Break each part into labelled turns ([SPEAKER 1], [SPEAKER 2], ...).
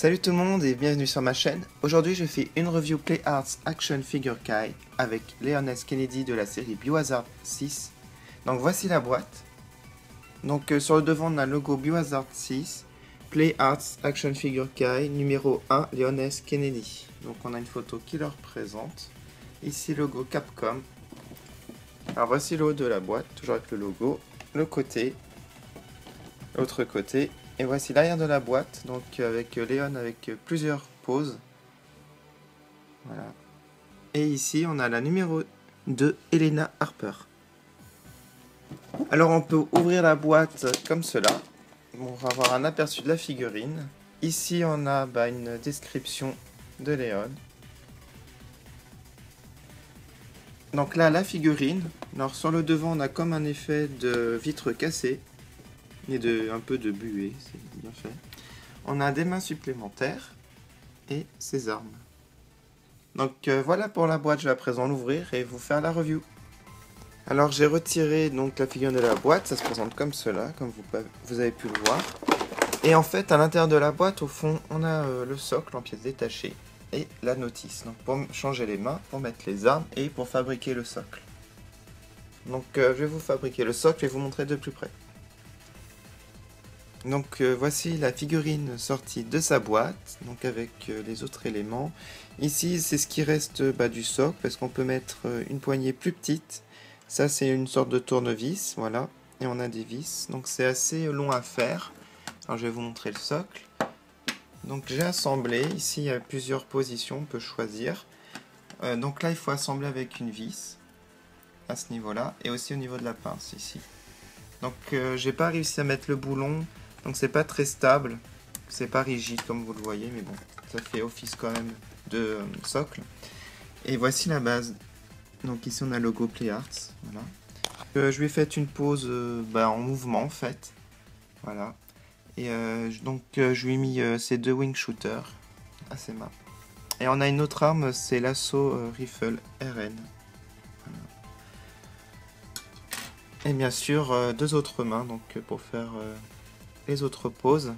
[SPEAKER 1] Salut tout le monde et bienvenue sur ma chaîne. Aujourd'hui je fais une review Play Arts Action Figure Kai avec Leon S. Kennedy de la série Biohazard 6. Donc voici la boîte. Donc sur le devant on a le logo Biohazard 6, Play Arts Action Figure Kai numéro 1 Leon S. Kennedy. Donc on a une photo qui le représente. Ici le logo Capcom. Alors voici le haut de la boîte, toujours avec le logo, le côté, l'autre côté. Et voici l'arrière de la boîte, donc avec Leon avec plusieurs poses. Voilà. Et ici on a la numéro 2, Helena Harper. Alors on peut ouvrir la boîte comme cela. On va avoir un aperçu de la figurine. Ici on a une description de Leon. Donc là la figurine. Alors sur le devant on a comme un effet de vitre cassée. Et un peu de buée, c'est bien fait. On a des mains supplémentaires et ses armes. Donc voilà pour la boîte, je vais à présent l'ouvrir et vous faire la review. Alors j'ai retiré donc la figurine de la boîte, ça se présente comme cela, comme vous avez pu le voir. Et en fait à l'intérieur de la boîte, au fond, on a le socle en pièces détachées et la notice. Donc pour changer les mains, pour mettre les armes et pour fabriquer le socle. Donc je vais vous fabriquer le socle et vous montrer de plus près. Donc voici la figurine sortie de sa boîte, donc avec les autres éléments. Ici c'est ce qui reste du socle, parce qu'on peut mettre une poignée plus petite. Ça c'est une sorte de tournevis, voilà. Et on a des vis, donc c'est assez long à faire. Alors je vais vous montrer le socle. Donc j'ai assemblé, ici il y a plusieurs positions, on peut choisir. Donc là il faut assembler avec une vis, à ce niveau-là, et aussi au niveau de la pince, ici. Donc j'ai pas réussi à mettre le boulon. Donc c'est pas très stable, c'est pas rigide comme vous le voyez, mais bon, ça fait office quand même de socle. Et voici la base. Donc ici on a le logo Play Arts, voilà. Je lui ai fait une pose en mouvement en fait, voilà. Et donc je lui ai mis ces deux wing shooters à ses mains. Et on a une autre arme, c'est l'assaut rifle RN. Voilà. Et bien sûr deux autres mains, donc pour faire les autres poses.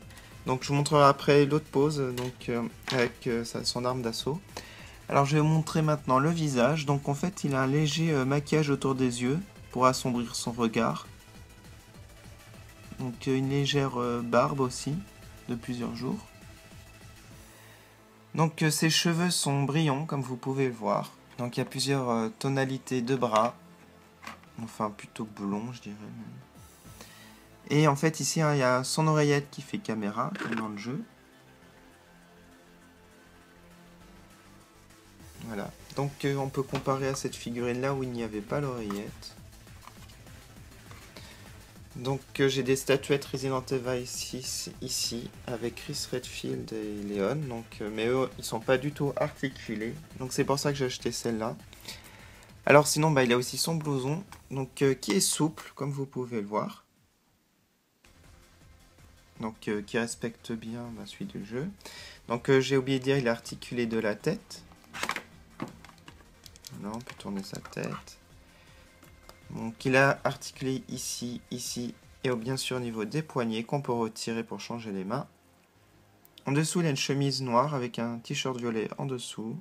[SPEAKER 1] Donc je vous montrerai après l'autre pose, donc avec son arme d'assaut. Alors je vais vous montrer maintenant le visage. Donc en fait il a un léger maquillage autour des yeux pour assombrir son regard. Donc une légère barbe aussi de plusieurs jours. Donc ses cheveux sont brillants comme vous pouvez le voir. Donc il y a plusieurs tonalités de bras. Enfin plutôt blond je dirais même. Et en fait ici il y a son oreillette qui fait caméra, comme dans le jeu. Voilà, donc on peut comparer à cette figurine là où il n'y avait pas l'oreillette. Donc j'ai des statuettes Resident Evil 6 ici, avec Chris Redfield et Leon, donc, mais eux ils sont pas du tout articulés, donc c'est pour ça que j'ai acheté celle-là. Alors sinon il a aussi son blouson, donc qui est souple comme vous pouvez le voir. Donc qui respecte bien celui du jeu. Donc j'ai oublié de dire, il est articulé de la tête. Voilà, on peut tourner sa tête. Donc il a articulé ici, ici et bien sûr au niveau des poignets qu'on peut retirer pour changer les mains. En dessous il a une chemise noire avec un t-shirt violet en dessous.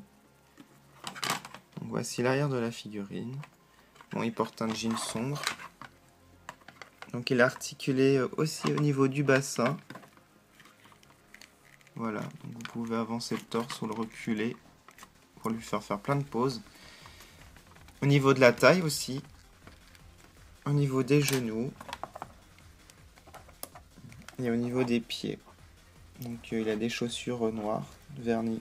[SPEAKER 1] Donc voici l'arrière de la figurine. Bon, il porte un jean sombre. Donc il est articulé aussi au niveau du bassin. Voilà, donc vous pouvez avancer le torse ou le reculer pour lui faire plein de poses. Au niveau de la taille aussi. Au niveau des genoux. Et au niveau des pieds. Donc il a des chaussures noires, vernis.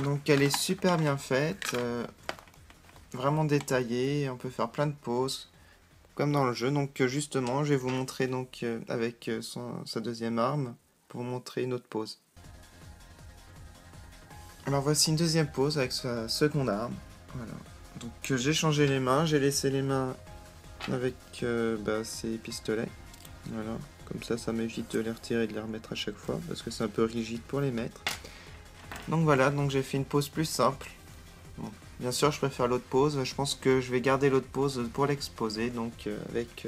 [SPEAKER 1] Donc elle est super bien faite. Vraiment détaillée, on peut faire plein de poses comme dans le jeu. Donc justement je vais vous montrer donc avec sa deuxième arme pour vous montrer une autre pose. Alors voici une deuxième pose avec sa seconde arme. Voilà. Donc j'ai changé les mains, j'ai laissé les mains avec ces pistolets. Voilà, comme ça m'évite de les retirer et de les remettre à chaque fois parce que c'est un peu rigide pour les mettre. Donc voilà, donc j'ai fait une pose plus simple. Bon. Bien sûr, je préfère l'autre pose. Je pense que je vais garder l'autre pose pour l'exposer, donc avec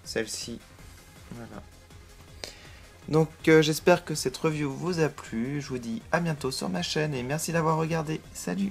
[SPEAKER 1] celle-ci. Voilà. Donc j'espère que cette review vous a plu. Je vous dis à bientôt sur ma chaîne et merci d'avoir regardé. Salut!